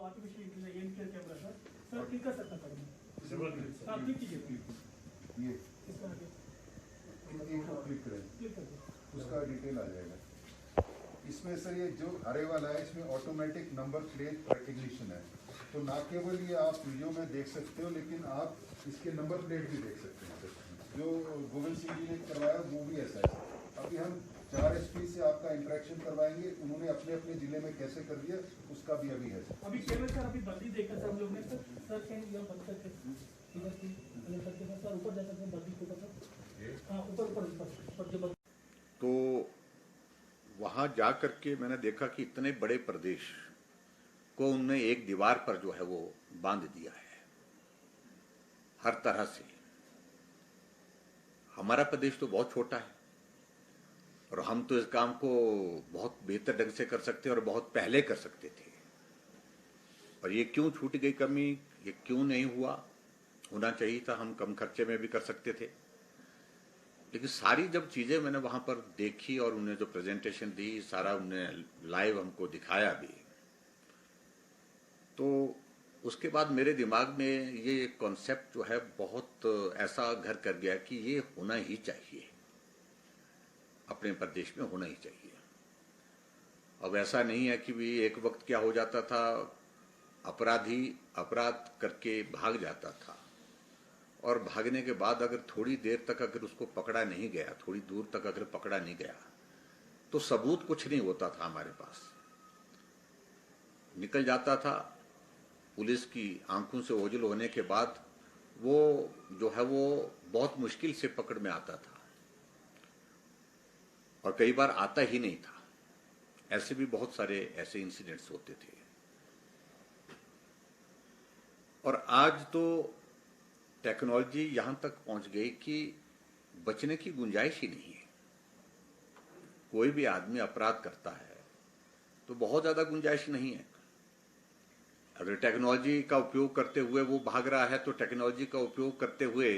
Artificial intelligence camera sir click कर सकता था आप क्लिक कीजिए ये इसका आगे क्लिक करें क्लिक कर दो उसका डिटेल आ जाएगा। इसमें सर ये जो हरे वाला है इसमें ऑटोमेटिक नंबर प्लेट रिकग्निशन है, तो ना केवल ये आप वीडियो में देख सकते हो लेकिन आप इसके नंबर प्लेट भी देख सकते हैं सर। जो गोविंद सिंह जी ने करवाया वो भी ऐसा है सर। अभी हम 4 SP से आपका इंटरेक्शन करवाएंगे, उन्होंने अपने अपने जिले में कैसे कर दिया उसका भी अभी है सर। अभी केवल सर अभी बंदी देखा सर हम लोग ने सर कैन यह बंद करके सर ऊपर जा सकते हैं बंदी को सर हाँ ऊपर जो तो वहाँ जा करके मैंने देखा कि इतने बड़े प्रदेश को उनने एक दीवार पर जो है वो बांध दिया है हर तरह से। हमारा प्रदेश तो बहुत छोटा है और हम तो इस काम को बहुत बेहतर ढंग से कर सकते और बहुत पहले कर सकते थे, और ये क्यों छूट गई कमी, ये क्यों नहीं हुआ, होना चाहिए था, हम कम खर्चे में भी कर सकते थे। लेकिन सारी जब चीजें मैंने वहां पर देखी और उन्हें जो प्रेजेंटेशन दी, सारा उन्हें लाइव हमको दिखाया भी, तो उसके बाद मेरे दिमाग में ये कॉन्सेप्ट जो है बहुत ऐसा घर कर गया कि ये होना ही चाहिए, अपने प्रदेश में होना ही चाहिए। अब ऐसा नहीं है कि भी एक वक्त क्या हो जाता था, अपराधी अपराध करके भाग जाता था और भागने के बाद अगर थोड़ी देर तक अगर उसको पकड़ा नहीं गया, थोड़ी दूर तक अगर पकड़ा नहीं गया तो सबूत कुछ नहीं होता था हमारे पास, निकल जाता था। पुलिस की आंखों से ओझल होने के बाद वो जो है वो बहुत मुश्किल से पकड़ में आता था और कई बार आता ही नहीं था। ऐसे भी बहुत सारे ऐसे इंसिडेंट्स होते थे। और आज तो टेक्नोलॉजी यहां तक पहुंच गई कि बचने की गुंजाइश ही नहीं है। कोई भी आदमी अपराध करता है तो बहुत ज्यादा गुंजाइश नहीं है। अगर टेक्नोलॉजी का उपयोग करते हुए वो भाग रहा है तो टेक्नोलॉजी का उपयोग करते हुए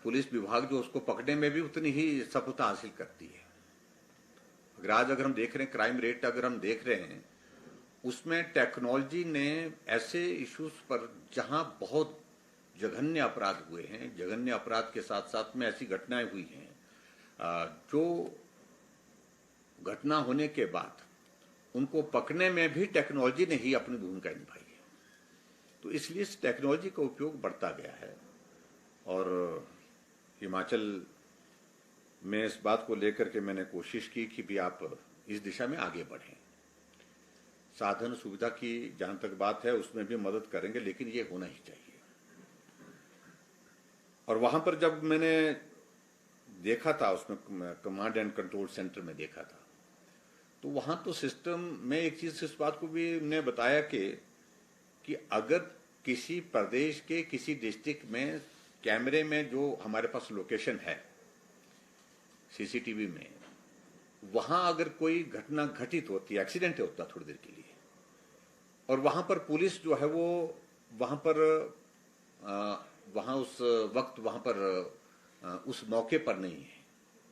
पुलिस विभाग जो उसको पकड़ने में भी उतनी ही सफलता हासिल करती है। अगर हम देख रहे हैं क्राइम रेट, अगर हम देख रहे हैं उसमें टेक्नोलॉजी ने ऐसे इश्यूज पर जहां बहुत जघन्य अपराध हुए हैं, जघन्य अपराध के साथ साथ में ऐसी घटनाएं हुई हैं जो घटना होने के बाद उनको पकड़ने में भी टेक्नोलॉजी ने ही अपनी भूमिका निभाई है। तो इसलिए इस टेक्नोलॉजी का उपयोग बढ़ता गया है और हिमाचल में इस बात को लेकर के मैंने कोशिश की कि भी आप इस दिशा में आगे बढ़ें। साधन सुविधा की जहां तक बात है उसमें भी मदद करेंगे, लेकिन ये होना ही चाहिए। और वहां पर जब मैंने देखा था, उसमें कमांड एंड कंट्रोल सेंटर में देखा था, तो वहां तो सिस्टम में एक चीज इस बात को भी ने बताया कि अगर किसी प्रदेश के किसी डिस्ट्रिक्ट में कैमरे में जो हमारे पास लोकेशन है सीसीटीवी में, वहां अगर कोई घटना घटित होती है, एक्सीडेंट होता थोड़ी देर के लिए, और वहां पर पुलिस जो है वो वहां उस वक्त वहां पर उस मौके पर नहीं है,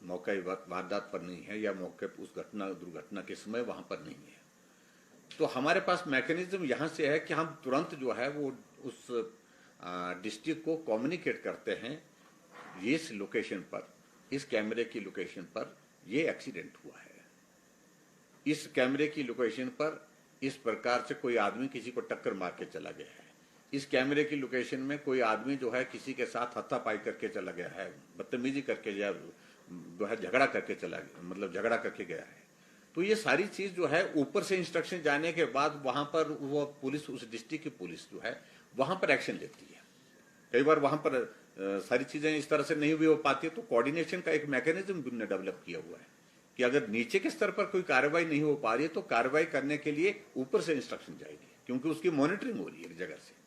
मौके वारदात पर नहीं है, या मौके उस दुर्घटना के समय वहां पर नहीं है, तो हमारे पास मैकेनिज्म यहां से है कि हम तुरंत जो है वो उस डिस्ट्रिक्ट को कम्युनिकेट करते हैं, इस लोकेशन पर, इस कैमरे की लोकेशन पर ये एक्सीडेंट हुआ है, इस कैमरे की लोकेशन पर इस प्रकार से कोई आदमी किसी को टक्कर मार के चला गया है, इस कैमरे की लोकेशन में कोई आदमी जो है किसी के साथ हाथापाई करके चला गया है, बदतमीजी करके जो है झगड़ा करके चला गया, मतलब झगड़ा करके गया है। तो ये सारी चीज जो है ऊपर से इंस्ट्रक्शन जाने के बाद वहां पर वो पुलिस, उस डिस्ट्रिक्ट की पुलिस जो है वहां पर एक्शन लेती है। कई बार वहां पर सारी चीजें इस तरह से नहीं भी हो पाती है, तो कोऑर्डिनेशन का एक मैकेनिज्म भी हमने डेवलप किया हुआ है कि अगर नीचे के स्तर पर कोई कार्रवाई नहीं हो पा रही है तो कार्रवाई करने के लिए ऊपर से इंस्ट्रक्शन जाएगी, क्योंकि उसकी मॉनिटरिंग हो रही है एक जगह से।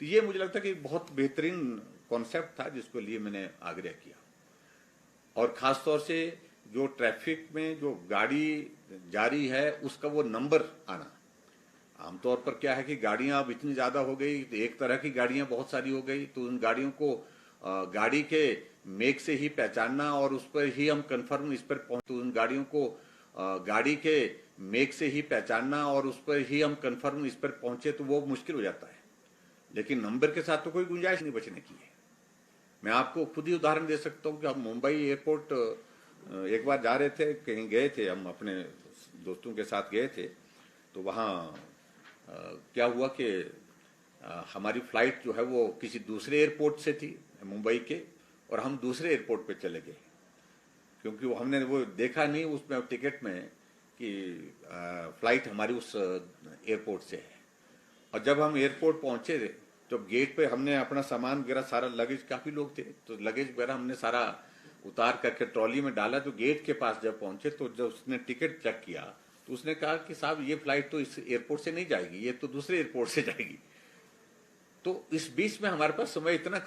तो ये मुझे लगता है कि बहुत बेहतरीन कॉन्सेप्ट था जिसको लिए मैंने आग्रह किया। और खास तौर से जो ट्रैफिक में जो गाड़ी जा रही है उसका वो नंबर आना, आमतौर पर क्या है कि गाड़ियां अब इतनी ज्यादा हो गई, एक तरह की गाड़ियां बहुत सारी हो गई, तो उन गाड़ियों को गाड़ी के मेक से ही पहचानना और उस पर ही हम कंफर्म इस पर पहुंच, तो उन गाड़ियों को गाड़ी के मेक से ही पहचानना और उस पर ही हम कंफर्म इस पर पहुंचे तो वो मुश्किल हो जाता है, लेकिन नंबर के साथ तो कोई गुंजाइश नहीं बचने की है। मैं आपको खुद ही उदाहरण दे सकता हूं कि हम मुंबई एयरपोर्ट एक बार जा रहे थे, कहीं गए थे, हम अपने दोस्तों के साथ गए थे, तो वहाँ क्या हुआ कि हमारी फ्लाइट जो है वो किसी दूसरे एयरपोर्ट से थी मुंबई के, और हम दूसरे एयरपोर्ट पे चले गए, क्योंकि हमने वो देखा नहीं उसमें टिकट में कि फ्लाइट हमारी उस एयरपोर्ट से है। और जब हम एयरपोर्ट पहुंचे थे तो गेट पे हमने अपना सामान वगैरह सारा लगेज, काफी लोग थे तो लगेज वगैरह हमने सारा उतार करके ट्रॉली में डाला। तो गेट के पास जब पहुंचे तो जब उसने टिकट चेक किया तो उसने कहा कि साहब ये फ्लाइट तो इस एयरपोर्ट से नहीं जाएगी, ये तो दूसरे एयरपोर्ट से जाएगी। तो इस बीच में हमारे पास समय इतना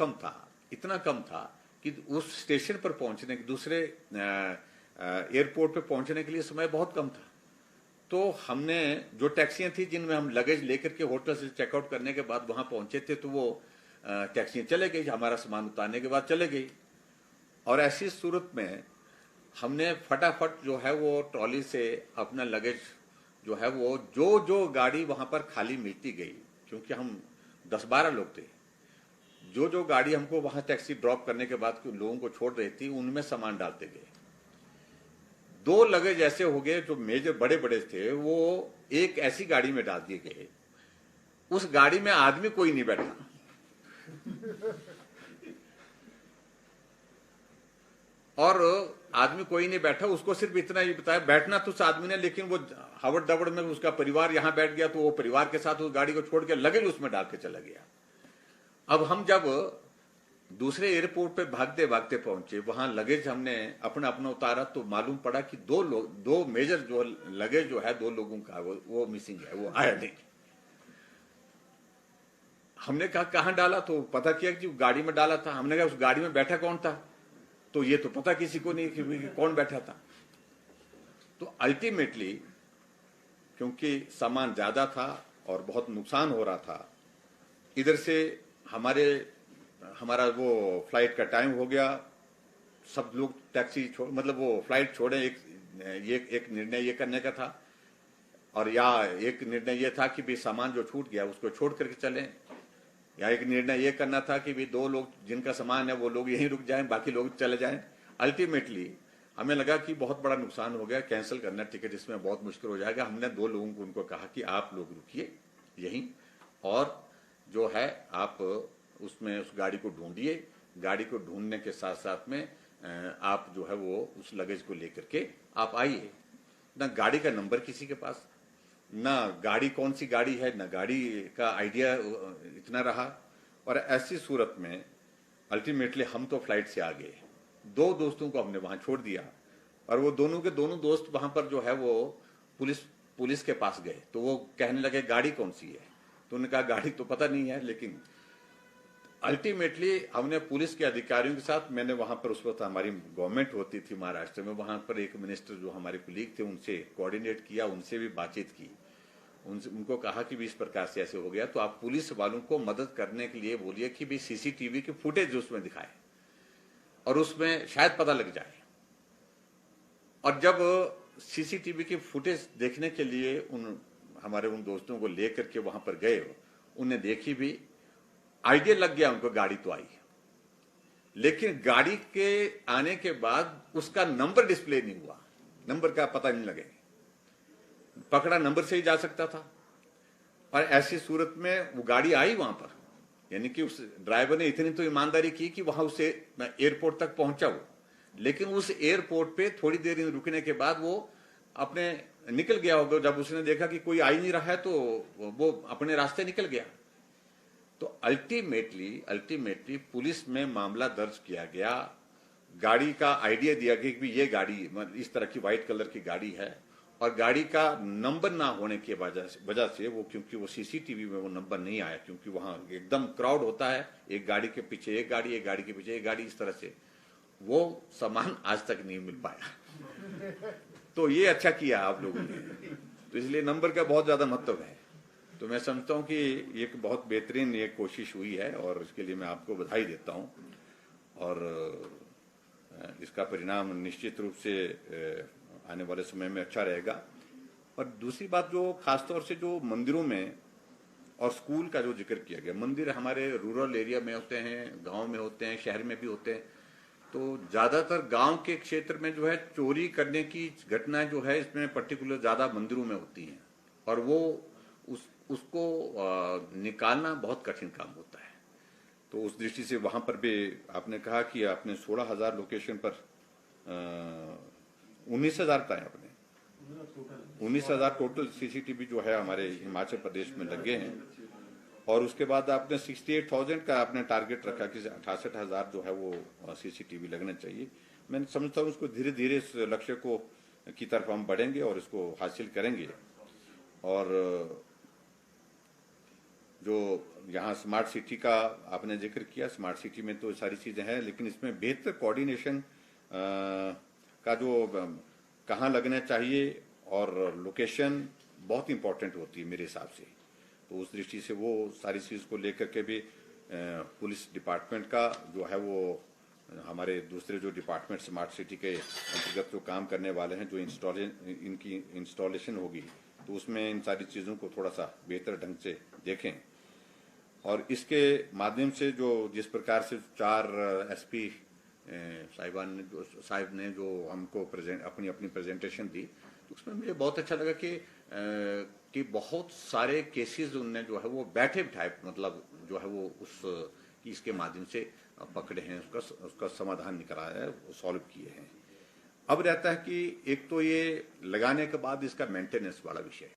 कम था कि उस स्टेशन पर पहुंचने के, दूसरे एयरपोर्ट पे पहुंचने के लिए समय बहुत कम था। तो हमने जो टैक्सियां थी जिनमें हम लगेज लेकर के होटल से चेकआउट करने के बाद वहां पहुंचे थे, तो वो टैक्सियां चले गई, हमारा सामान उतारने के बाद चले गई। और ऐसी सूरत में हमने फटाफट जो है वो ट्रॉली से अपना लगेज जो है वो जो गाड़ी वहां पर खाली मिलती गई, क्योंकि हम 10-12 लोग थे, जो गाड़ी हमको वहां टैक्सी ड्रॉप करने के बाद लोगों को छोड़ रही थी उनमें सामान डालते गए। 2 लगेज ऐसे हो गए जो मेजर बड़े बड़े थे, वो एक ऐसी गाड़ी में डाल दिए गए, उस गाड़ी में आदमी कोई नहीं बैठा। और आदमी कोई नहीं बैठा, उसको सिर्फ इतना ही बताया बैठना तो उस आदमी ने, लेकिन वो हवड़ दबड़ में उसका परिवार यहां बैठ गया तो वो परिवार के साथ उस गाड़ी को छोड़ के लगेज उसमें डाल के चला गया। अब हम जब दूसरे एयरपोर्ट पे भागते भागते पहुंचे, वहां लगेज हमने अपना उतारा तो मालूम पड़ा कि 2 मेजर जो लगेज जो है 2 लोगों का वो मिसिंग है, वो आया नहीं। हमने कहा कहां डाला, तो पता किया कि गाड़ी में डाला था। हमने कहा उस गाड़ी में बैठा कौन था, तो ये तो पता किसी को नहीं कि कौन बैठा था। तो अल्टीमेटली क्योंकि सामान ज्यादा था और बहुत नुकसान हो रहा था, इधर से हमारा वो फ्लाइट का टाइम हो गया, सब लोग टैक्सी मतलब वो फ्लाइट छोड़े। एक निर्णय ये करने का था, और या एक निर्णय ये था कि भी सामान जो छूट गया उसको छोड़ करके चलें, या एक निर्णय ये करना था कि भी 2 लोग जिनका सामान है वो लोग यहीं रुक जाएं, बाकी लोग चले जाएं। अल्टीमेटली हमें लगा कि बहुत बड़ा नुकसान हो गया, कैंसिल करना टिकट इसमें बहुत मुश्किल हो जाएगा। हमने 2 लोगों को उनको कहा कि आप लोग रुकिए यहीं, और जो है आप उसमें उस गाड़ी को ढूंढिए, गाड़ी को ढूंढने के साथ साथ में आप जो है वो उस लगेज को लेकर के आप आइए। ना गाड़ी का नंबर किसी के पास, ना गाड़ी कौन सी गाड़ी है, ना गाड़ी का आइडिया इतना रहा। और ऐसी सूरत में अल्टीमेटली हम तो फ्लाइट से आ गए, 2 दोस्तों को हमने वहां छोड़ दिया, और वो दोनों के दोनों दोस्त वहां पर जो है वो पुलिस के पास गए। तो वो कहने लगे गाड़ी कौन सी है, तो उन्होंने कहा गाड़ी तो पता नहीं है। लेकिन अल्टीमेटली हमने पुलिस के अधिकारियों के साथ, मैंने वहां पर उस वक्त हमारी गवर्नमेंट होती थी महाराष्ट्र में, वहां पर एक मिनिस्टर जो हमारे कुलीग थे उनसे कोऑर्डिनेट किया, उनसे भी बातचीत की, उनको कहा कि भी इस प्रकार से ऐसे हो गया, तो आप पुलिस वालों को मदद करने के लिए बोलिए कि भी सीसीटीवी की फुटेज उसमें दिखाए और उसमें शायद पता लग जाए। और जब सीसीटीवी की फुटेज देखने के लिए हमारे उन दोस्तों को लेकर के वहां पर गए, उन्हें देखी भी, आइडिया लग गया उनको, गाड़ी तो आई, लेकिन गाड़ी के आने के बाद उसका नंबर डिस्प्ले नहीं हुआ, नंबर का पता नहीं लगे, पकड़ा नंबर से ही जा सकता था। और ऐसी सूरत में वो गाड़ी आई वहां पर, यानी कि उस ड्राइवर ने इतनी तो ईमानदारी की कि वहां उसे एयरपोर्ट तक पहुंचा वो, लेकिन उस एयरपोर्ट पे थोड़ी देर रुकने के बाद वो अपने निकल गया होगा। जब उसने देखा कि कोई आ ही नहीं रहा है तो वो अपने रास्ते निकल गया। तो अल्टीमेटली पुलिस में मामला दर्ज किया गया, गाड़ी का आइडिया दिया गया कि ये गाड़ी इस तरह की व्हाइट कलर की गाड़ी है, और गाड़ी का नंबर ना होने की वजह से वो, क्योंकि वो सीसीटीवी में वो नंबर नहीं आया, क्योंकि वहां एकदम क्राउड होता है, एक गाड़ी के पीछे एक गाड़ी, एक गाड़ी के पीछे एक गाड़ी, इस तरह से वो सामान आज तक नहीं मिल पाया। तो ये अच्छा किया आप लोगों ने, तो इसलिए नंबर का बहुत ज्यादा महत्व है। तो मैं समझता हूं कि एक बहुत बेहतरीन ये कोशिश हुई है, और इसके लिए मैं आपको बधाई देता हूं, और इसका परिणाम निश्चित रूप से आने वाले समय में अच्छा रहेगा। और दूसरी बात जो खासतौर से जो मंदिरों में और स्कूल का जो जिक्र किया गया, मंदिर हमारे रूरल एरिया में होते हैं, गांव में होते हैं, शहर में भी होते हैं। तो ज्यादातर गांव के क्षेत्र में जो है चोरी करने की घटनाएं जो है इसमें पर्टिकुलर ज्यादा मंदिरों में होती हैं, और वो उसको निकालना बहुत कठिन काम होता है। तो उस दृष्टि से वहां पर भी आपने कहा कि आपने 16,000 लोकेशन पर 19,000 बताया आपने, 19,000 टोटल सीसीटीवी जो है हमारे हिमाचल प्रदेश में लगे हैं। और उसके बाद आपने 68,000 का आपने टारगेट रखा कि 68,000 जो है वो सीसीटीवी लगने चाहिए। मैं समझता हूँ उसको धीरे धीरे इस लक्ष्य को की तरफ हम बढ़ेंगे और इसको हासिल करेंगे। और जो यहाँ स्मार्ट सिटी का आपने जिक्र किया, स्मार्ट सिटी में तो सारी चीजें हैं, लेकिन इसमें बेहतर कोऑर्डिनेशन का जो कहाँ लगना चाहिए और लोकेशन बहुत इंपॉर्टेंट होती है मेरे हिसाब से। तो उस दृष्टि से वो सारी चीज को लेकर के भी पुलिस डिपार्टमेंट का जो है वो हमारे दूसरे जो डिपार्टमेंट स्मार्ट सिटी के अंतर्गत जो काम करने वाले हैं, जो इनकी इंस्टॉलेशन होगी, तो उसमें इन सारी चीजों को थोड़ा सा बेहतर ढंग से देखें। और इसके माध्यम से जो जिस प्रकार से 4 एसपी साहिब ने जो हमको अपनी अपनी प्रेजेंटेशन दी, तो उसमें मुझे बहुत अच्छा लगा कि बहुत सारे केसेस उनने जो है वो बैठे बिठाए मतलब जो है वो इसके माध्यम से पकड़े हैं, उसका समाधान निकाला है, सॉल्व किए हैं। अब रहता है कि एक तो ये लगाने के बाद इसका मेंटेनेंस वाला विषय है।